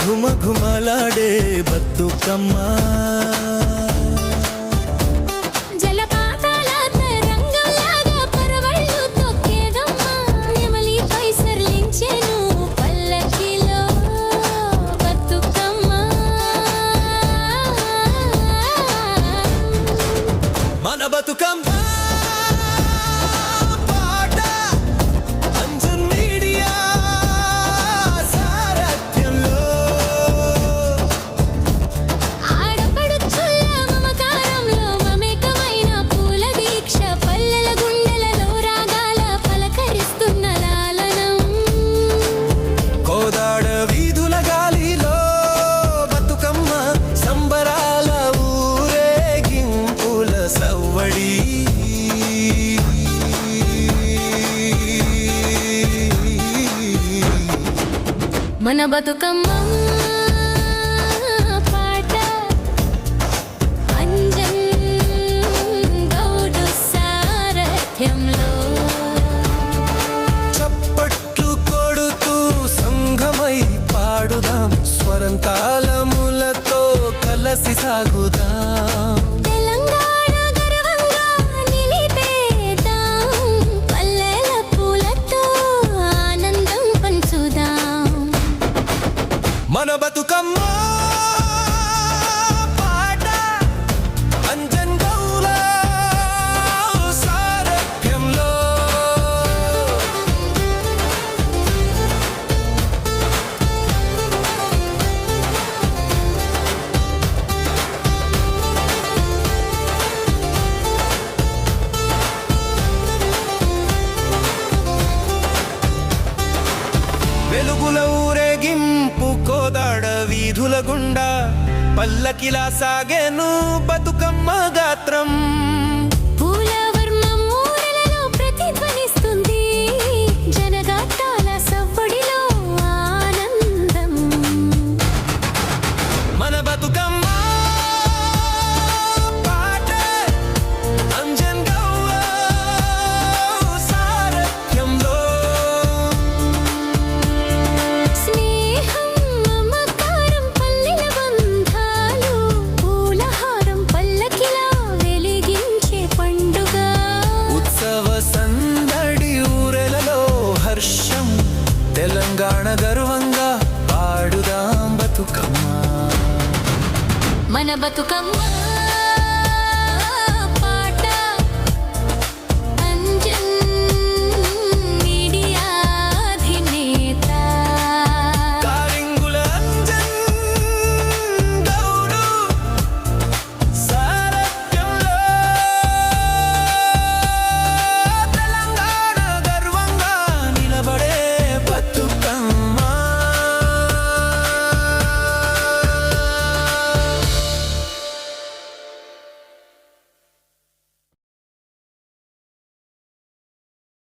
ఘుమఘుమలాడే బతుకమ్మ మన బతుకమ్మ పాట అంజన్ మీడియా సారథ్యంలో ఆడపడుచుల మమకారంలో మమేకమైన పూల దీక్ష పల్లెల గుండెలలో రాగాల పలకరిస్తున్న లాలనం కోదాడ వీధుల గాలిలో బతుకమ్మ సంబరాల ఊరేగింపుల సవ్వడి మన బతుకమ్మ పాట అంజన్ గౌడు సారథ్యంలో చప్పట్లు కొడుతూ సంఘమై పాడుదాం స్వరం తాళములతో కలసి సాగుదాం తెలంగాణ గర్వంగా నిలిపేద్దాం పల్లెల పూలతో ఆనందం పంచుదాం మన బతుకమ్మ పాట అంజన్ గౌల సారథ్యంలో వెలుగుల ఊరేగింపు కోదాడ వీధుల గుండా పల్లకిలా సాగేను బతుకమ్మ గాత్రం పూల వర్ణం ఊరలలో ప్రతిధ్వనిస్తుంది జనగాత్రాల సవ్వడిలో ఆనందం మన బతుకమ్మ పాట అంజన్ గౌల సారథ్యంలో స్నేహం మమకారం పల్లెల బంధాలు పూలహారం పల్లకిలా వెలిగించే పండుగ ఉత్సవ సందడి ఊరెలలో హర్షం తెలంగాణ గర్వంగా పాడుదాం బతుకమ్మ మన బతుకమ్మ